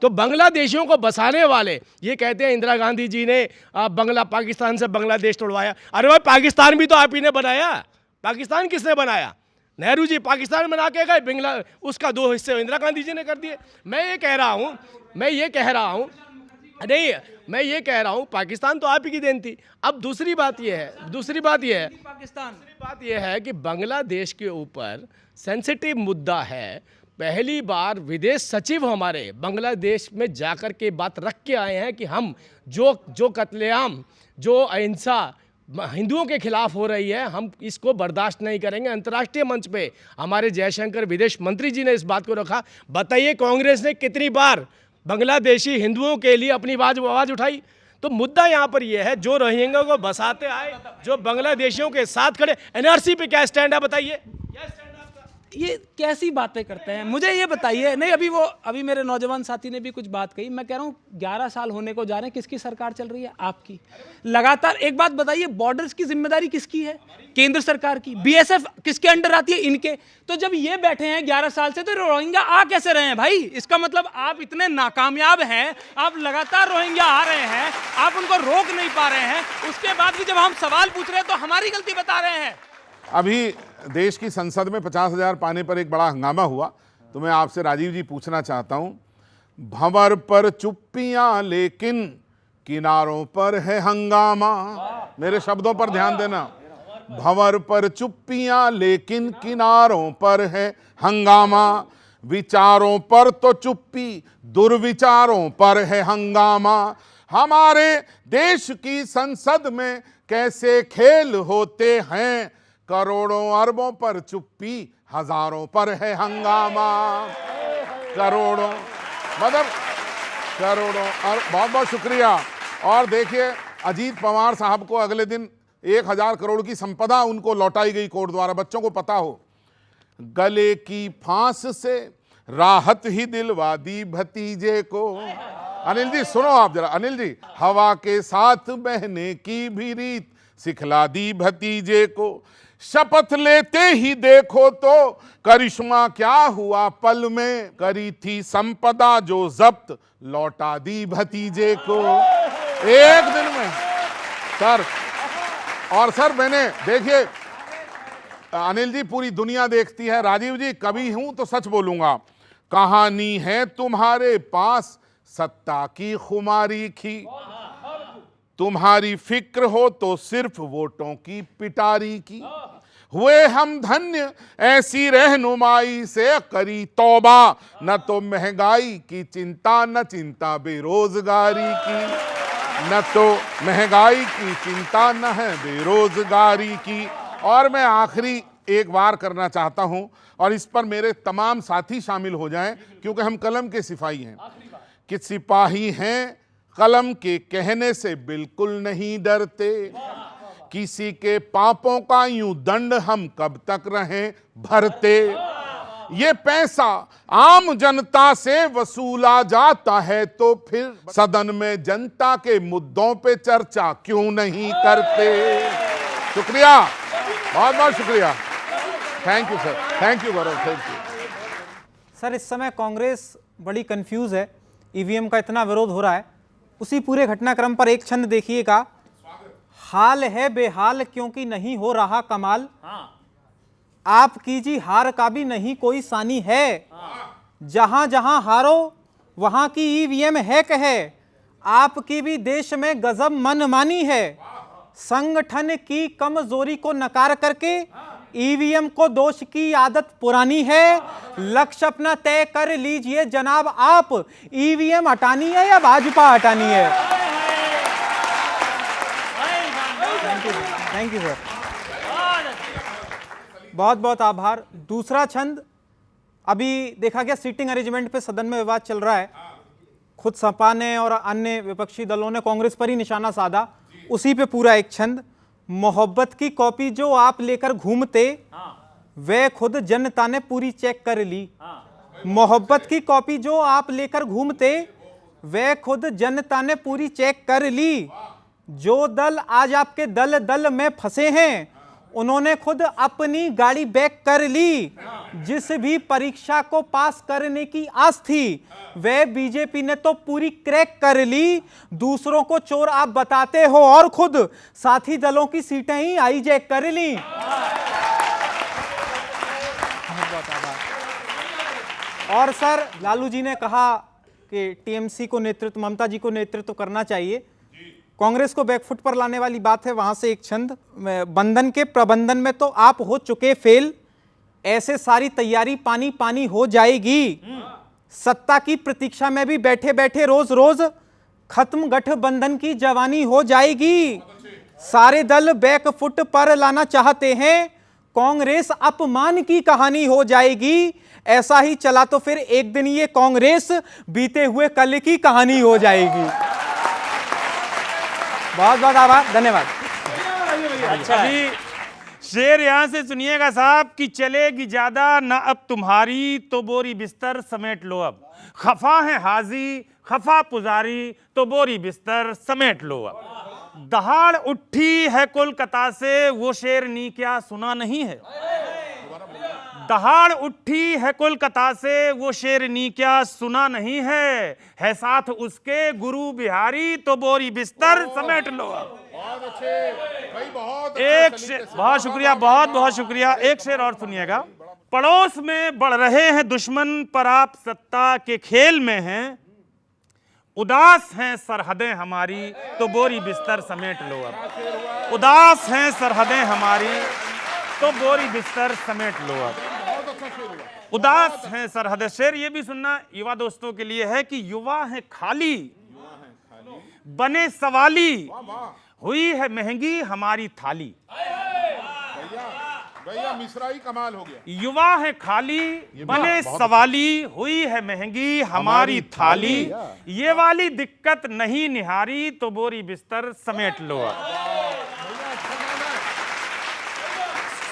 तो बांग्लादेशियों को बसाने वाले ये कहते हैं इंदिरा गांधी जी ने पाकिस्तान से बांग्लादेश तोड़वाया। अरे भाई, पाकिस्तान भी तो आप ही ने बनाया। पाकिस्तान किसने बनाया? नेहरू जी पाकिस्तान बना के गए, उसका 2 हिस्से इंदिरा गांधी जी ने कर दिए। मैं ये कह रहा हूँ पाकिस्तान तो आप ही की देन थी। अब दूसरी बात यह है कि बांग्लादेश के ऊपर सेंसिटिव मुद्दा है। पहली बार विदेश सचिव हमारे बांग्लादेश में जाकर के बात रख के आए हैं कि हम जो कत्लेआम, जो अहिंसा हिंदुओं के खिलाफ हो रही है, हम इसको बर्दाश्त नहीं करेंगे। अंतर्राष्ट्रीय मंच पे हमारे जयशंकर विदेश मंत्री जी ने इस बात को रखा। बताइए कांग्रेस ने कितनी बार बांग्लादेशी हिंदुओं के लिए अपनी आवाज़ उठाई? तो मुद्दा यहाँ पर यह है, जो रोहिंग्या को बसाते आए, जो बांग्लादेशियों के साथ खड़े, एनआरसी पे क्या स्टैंड है बताइए? ये कैसी बातें करते हैं, मुझे ये बताइए। नहीं, अभी मेरे नौजवान साथी ने भी कुछ बात कही। मैं कह रहा हूँ 11 साल होने को जा रहे हैं, किसकी सरकार चल रही है? आपकी। लगातार एक बात बताइए, बॉर्डर्स की जिम्मेदारी किसकी है? केंद्र सरकार की। बीएसएफ किसके अंडर आती है? इनके। तो जब ये बैठे हैं 11 साल से, तो रोहिंग्या आ कैसे रहे हैं भाई? इसका मतलब आप इतने नाकामयाब हैं, आप लगातार रोहिंग्या आ रहे हैं, आप उनको रोक नहीं पा रहे हैं। उसके बाद भी जब हम सवाल पूछ रहे हैं तो हमारी गलती बता रहे हैं। अभी देश की संसद में 50,000 पाने पर एक बड़ा हंगामा हुआ, तो मैं आपसे राजीव जी पूछना चाहता हूं, भंवर पर चुप्पियां लेकिन किनारों पर है हंगामा। मेरे शब्दों पर ध्यान देना। भंवर पर चुप्पियां लेकिन किनारों पर है हंगामा, विचारों पर तो चुप्पी, दुर्विचारों पर है हंगामा। हमारे देश की संसद में कैसे खेल होते हैं, करोड़ों अरबों पर चुप्पी, हजारों पर है हंगामा। करोड़ों मतलब करोड़ों। बहुत बहुत शुक्रिया। और देखिए, अजीत पवार साहब को अगले दिन 1,000 करोड़ की संपदा उनको लौटाई गई कोर्ट द्वारा। बच्चों को पता हो, गले की फांस से राहत ही दिलवा दी भतीजे को। अनिल जी सुनो आप जरा। अनिल जी, हवा के साथ बहने की भी रीत सिखला दी भतीजे को। शपथ लेते ही देखो तो करिश्मा क्या हुआ पल में, करी थी संपदा जो जब्त लौटा दी भतीजे को। एक दिन में सर। और सर मैंने देखिए, अनिल जी पूरी दुनिया देखती है। राजीव जी, कभी हूं तो सच बोलूंगा, कहानी है तुम्हारे पास सत्ता की खुमारी की, तुम्हारी फिक्र हो तो सिर्फ वोटों की पिटारी की। हुए हम धन्य ऐसी रहनुमाई से, करी तौबा न तो महंगाई की चिंता, न चिंता बेरोजगारी की, न तो महंगाई की चिंता, न है बेरोजगारी की। और मैं आखिरी एक बार करना चाहता हूं, और इस पर मेरे तमाम साथी शामिल हो जाएं, क्योंकि हम कलम के सिपाही हैं कि सिपाही हैं कलम के कहने से बिल्कुल नहीं डरते। किसी के पापों का यूं दंड हम कब तक रहें भरते। ये पैसा आम जनता से वसूला जाता है, तो फिर सदन में जनता के मुद्दों पे चर्चा क्यों नहीं करते। शुक्रिया, बहुत बहुत शुक्रिया। Thank you sir. Thank you Gaurav. Thank you sir. इस समय कांग्रेस बड़ी कंफ्यूज है, ईवीएम का इतना विरोध हो रहा है। उसी पूरे घटनाक्रम पर एक छंद देखिएगा। हाल है बेहाल क्योंकि नहीं हो रहा कमाल, आप कीजिए हार का भी नहीं कोई सानी है, जहां जहां हारो वहां की ईवीएम है कहे, आपकी भी देश में गजब मनमानी है। संगठन की कमजोरी को नकार करके ईवीएम को दोष की आदत पुरानी है। लक्ष्य अपना तय कर लीजिए जनाब आप, ईवीएम हटानी है या भाजपा हटानी है। थैंक यू सर, बहुत बहुत आभार। दूसरा छंद, अभी देखा गया सीटिंग अरेंजमेंट पे सदन में विवाद चल रहा है। खुद सपा ने और अन्य विपक्षी दलों ने कांग्रेस पर ही निशाना साधा। उसी पे पूरा एक छंद, मोहब्बत की कॉपी जो आप लेकर घूमते, वे खुद जनता ने पूरी चेक कर ली। मोहब्बत की कॉपी जो आप लेकर घूमते, वे खुद जनता ने पूरी चेक कर ली। जो दल आज आपके दल दल में फंसे हैं, उन्होंने खुद अपनी गाड़ी बैक कर ली। जिस भी परीक्षा को पास करने की आस थी, वह बीजेपी ने तो पूरी क्रैक कर ली। दूसरों को चोर आप बताते हो और खुद साथी दलों की सीटें ही हाईजैक कर ली। और सर, लालू जी ने कहा कि टीएमसी को नेतृत्व, ममता जी को नेतृत्व करना चाहिए। कांग्रेस को बैकफुट पर लाने वाली बात है। वहां से एक छंद, बंधन के प्रबंधन में तो आप हो चुके फेल, ऐसे सारी तैयारी पानी पानी हो जाएगी। सत्ता की प्रतीक्षा में भी बैठे बैठे रोज रोज खत्म गठबंधन की जवानी हो जाएगी। सारे दल बैकफुट पर लाना चाहते हैं, कांग्रेस अपमान की कहानी हो जाएगी। ऐसा ही चला तो फिर एक दिन ये कांग्रेस बीते हुए कल की कहानी हो जाएगी। बहुत बहुत आभार, धन्यवाद। अभी शेर यहां से सुनिएगा साहब कि चलेगी ज्यादा ना अब तुम्हारी तो बोरी बिस्तर समेट लो अब। खफा है हाजी खफा पुजारी तो बोरी बिस्तर समेट लो अब। दहाड़ उठी है कोलकाता से वो शेरनी क्या सुना नहीं है। दहाड़ उठी है कोलकाता से वो शेरनी क्या सुना नहीं है साथ उसके गुरु बिहारी तो बोरी बिस्तर समेट लो अब। बहुत अच्छे भाई, बहुत एक शेर, बहुत शुक्रिया, बहुत बहुत शुक्रिया। एक शेर और सुनिएगा। पड़ोस में बढ़ रहे हैं दुश्मन पर आप सत्ता के खेल में हैं। उदास हैं सरहदें हमारी तो बोरी बिस्तर समेट लो अब। उदास हैं सरहदें हमारी तो बोरी बिस्तर समेट लो अब। उदास हैं सरहदें। शेर ये भी सुनना युवा दोस्तों के लिए है कि युवा है खाली बने सवाली हुई है महंगी हमारी थाली। भैया मिश्रा ही कमाल हो गया। युवा है खाली बने सवाली हुई है महंगी हमारी थाली। ये वाली दिक्कत नहीं निहारी तो बोरी बिस्तर समेट लो अब।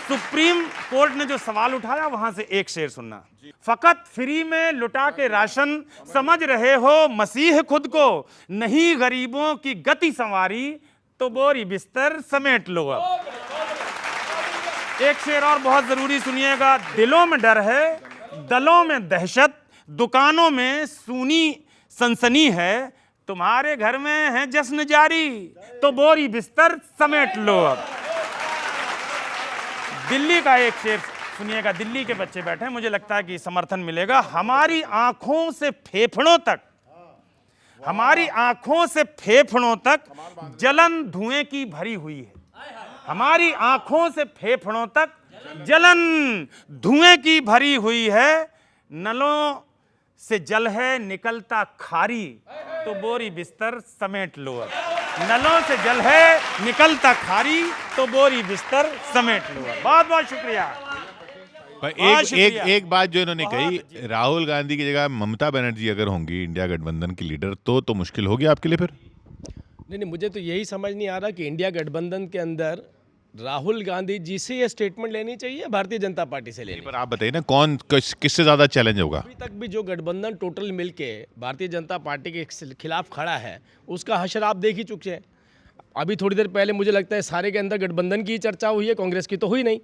सुप्रीम कोर्ट ने जो सवाल उठाया वहां से एक शेर सुनना। फकत फ्री में लुटा के राशन समझ रहे हो मसीह खुद को, नहीं गरीबों की गति संवारी तो बोरी बिस्तर समेट लो अब। एक शेर और बहुत जरूरी सुनिएगा। दिलों में डर है दलों में दहशत, दुकानों में सूनी सनसनी है, तुम्हारे घर में है जश्न जारी तो बोरी बिस्तर समेट लो अब। दिल्ली का एक शेर सुनिएगा। दिल्ली के बच्चे बैठे हैं, मुझे लगता है कि समर्थन मिलेगा। हमारी आंखों से फेफड़ों तक, हमारी आंखों से फेफड़ों तक जलन धुएं की भरी हुई है। हमारी आंखों से फेफड़ों तक जलन धुएं की भरी हुई है। नलों से जल है निकलता खारी तो बोरी बिस्तर समेट लो अब। नलों से जल है निकलता खारी तो बोरी बिस्तर समेट लो अब। बहुत बहुत शुक्रिया। पर एक बात जो इन्होंने कही, राहुल गांधी की जगह ममता बनर्जी अगर होंगी इंडिया गठबंधन की लीडर तो मुश्किल होगी आपके लिए फिर? नहीं, मुझे तो यही समझ नहीं आ रहा कि इंडिया गठबंधन के अंदर राहुल गांधी जी से ये स्टेटमेंट लेनी चाहिए, भारतीय जनता पार्टी से लेनी। पर आप बताइए ना, कौन किससे ज्यादा चैलेंज होगा? अभी तक भी जो गठबंधन टोटल मिलके भारतीय जनता पार्टी के खिलाफ खड़ा है उसका हशर आप देख ही चुके हैं। अभी थोड़ी देर पहले मुझे लगता है सारे के अंदर गठबंधन की चर्चा हुई है, कांग्रेस की तो हुई नहीं।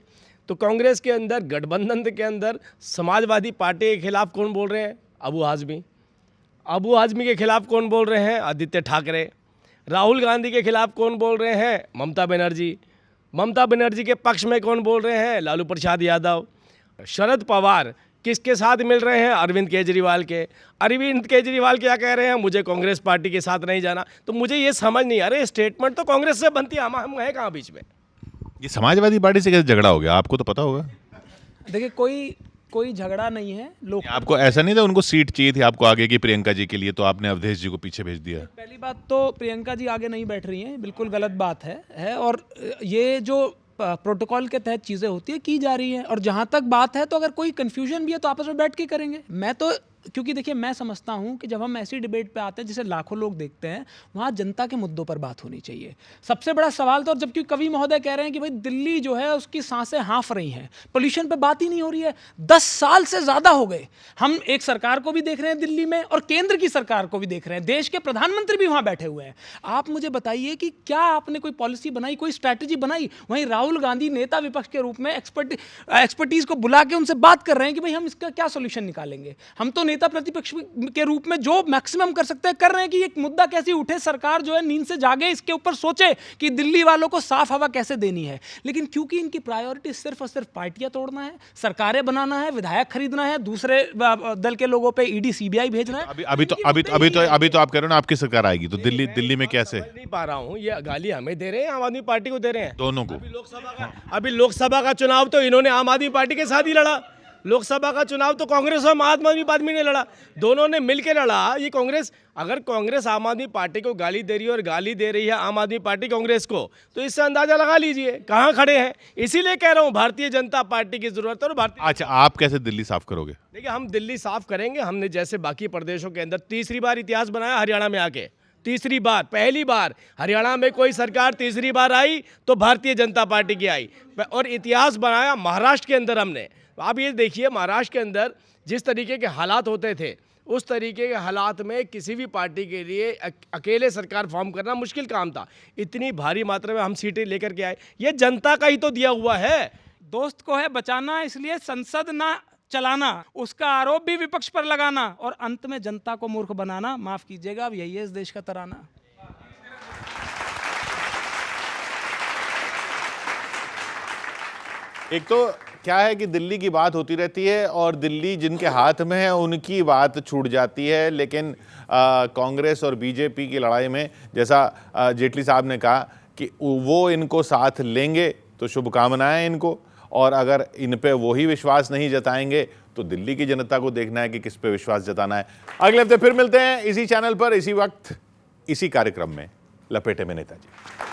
तो कांग्रेस के अंदर गठबंधन के अंदर समाजवादी पार्टी के खिलाफ कौन बोल रहे हैं? अबू आजमी। अबू आजमी के खिलाफ कौन बोल रहे हैं? आदित्य ठाकरे। राहुल गांधी के खिलाफ कौन बोल रहे हैं? ममता बनर्जी। ममता बनर्जी के पक्ष में कौन बोल रहे हैं? लालू प्रसाद यादव। शरद पवार किसके साथ मिल रहे हैं? अरविंद केजरीवाल के। अरविंद केजरीवाल क्या कह रहे हैं? मुझे कांग्रेस पार्टी के साथ नहीं जाना। तो मुझे ये समझ नहीं, अरे स्टेटमेंट तो कांग्रेस से बनती है, हम हैं कहाँ बीच में? ये समाजवादी पार्टी से कैसे झगड़ा हो गया? आपको तो पता होगा। देखिए, कोई झगड़ा नहीं है। लोग, आपको ऐसा नहीं था उनको सीट चाहिए थी आपको आगे की प्रियंका जी के लिए, तो आपने अवधेश जी को पीछे भेज दिया? पहली बात तो प्रियंका जी आगे नहीं बैठ रही हैं, बिल्कुल गलत बात है। और ये जो प्रोटोकॉल के तहत चीज़ें होती है की जा रही हैं। और जहाँ तक बात है तो अगर कोई कन्फ्यूजन भी है तो आपस में बैठ के करेंगे। मैं तो, क्योंकि देखिए मैं समझता हूँ कि जब हम ऐसी डिबेट पे आते हैं जिसे लाखों लोग देखते हैं, वहाँ जनता के मुद्दों पर बात होनी चाहिए। सबसे बड़ा सवाल तो, जबकि कवि महोदय कह रहे हैं कि भाई दिल्ली जो है उसकी सांसें हाँफ रही हैं, पोल्यूशन पे बात ही नहीं हो रही है। 10 साल से ज़्यादा हो गए। हम एक सरकार को भी देख रहे हैं दिल्ली में और केंद्र की सरकार को भी देख रहे हैं, देश के प्रधानमंत्री भी वहाँ बैठे हुए हैं। आप मुझे बताइए कि क्या आपने कोई पॉलिसी बनाई, कोई स्ट्रैटेजी बनाई? वहीं राहुल गांधी नेता विपक्ष के रूप में एक्सपर्टीज़ को बुला के उनसे बात कर रहे हैं कि भाई हम इसका क्या सोल्यूशन निकालेंगे। हम तो नेता प्रतिपक्ष के रूप में जो मैक्सिमम कर सकते हैं कर रहे हैं कि एक मुद्दा कैसे उठे, सरकार जो है नींद से जागे, इसके ऊपर सोचे कि दिल्ली वालों को साफ हवा कैसे देनी है। लेकिन क्योंकि इनकी प्रायोरिटी सिर्फ और सिर्फ पार्टियां तोड़ना है, सरकारें बनाना है, विधायक खरीदना है, दूसरे दल के लोगों पे ईडी सीबीआई भेजना है। अभी तो आप कह रहे हो ना आपकी सरकार आएगी तो दिल्ली में कैसे? नहीं पा रहा हूँ, ये गाली हमें दे रहे हैं, आम आदमी पार्टी को दे रहे हैं, दोनों को। अभी लोकसभा का चुनाव तो इन्होंने आम आदमी पार्टी के साथ ही लड़ा, लोकसभा का चुनाव तो कांग्रेस और आम आदमी पार्टी ने लड़ा, दोनों ने मिलकर लड़ा। ये कांग्रेस, अगर कांग्रेस आम आदमी पार्टी को गाली दे रही है और गाली दे रही है आम आदमी पार्टी कांग्रेस को, तो इससे अंदाजा लगा लीजिए कहां खड़े हैं। इसीलिए कह रहा हूं भारतीय जनता पार्टी की जरूरत है। और भारतीय, अच्छा, आप कैसे दिल्ली साफ करोगे? देखिए, हम दिल्ली साफ करेंगे। हमने जैसे बाकी प्रदेशों के अंदर तीसरी बार इतिहास बनाया हरियाणा में आके, तीसरी बार, पहली बार हरियाणा में कोई सरकार तीसरी बार आई तो भारतीय जनता पार्टी की आई। और इतिहास बनाया महाराष्ट्र के अंदर हमने। आप ये देखिए, महाराष्ट्र के अंदर जिस तरीके के हालात होते थे, उस तरीके के हालात में किसी भी पार्टी के लिए अकेले सरकार फॉर्म करना मुश्किल काम था। इतनी भारी मात्रा में हम सीटें लेकर के आए, ये जनता का ही तो दिया हुआ है। दोस्त को है बचाना, इसलिए संसद ना चलाना, उसका आरोप भी विपक्ष पर लगाना और अंत में जनता को मूर्ख बनाना, माफ कीजिएगा, अब यही है इस देश का तराना। एक तो क्या है कि दिल्ली की बात होती रहती है और दिल्ली जिनके हाथ में है उनकी बात छूट जाती है। लेकिन कांग्रेस और बीजेपी की लड़ाई में, जैसा जेटली साहब ने कहा कि वो इनको साथ लेंगे तो शुभकामनाएं इनको, और अगर इन पे वो ही विश्वास नहीं जताएंगे तो दिल्ली की जनता को देखना है कि किस पे विश्वास जताना है। अगले हफ्ते फिर मिलते हैं इसी चैनल पर, इसी वक्त, इसी कार्यक्रम में। लपेटे में नेताजी।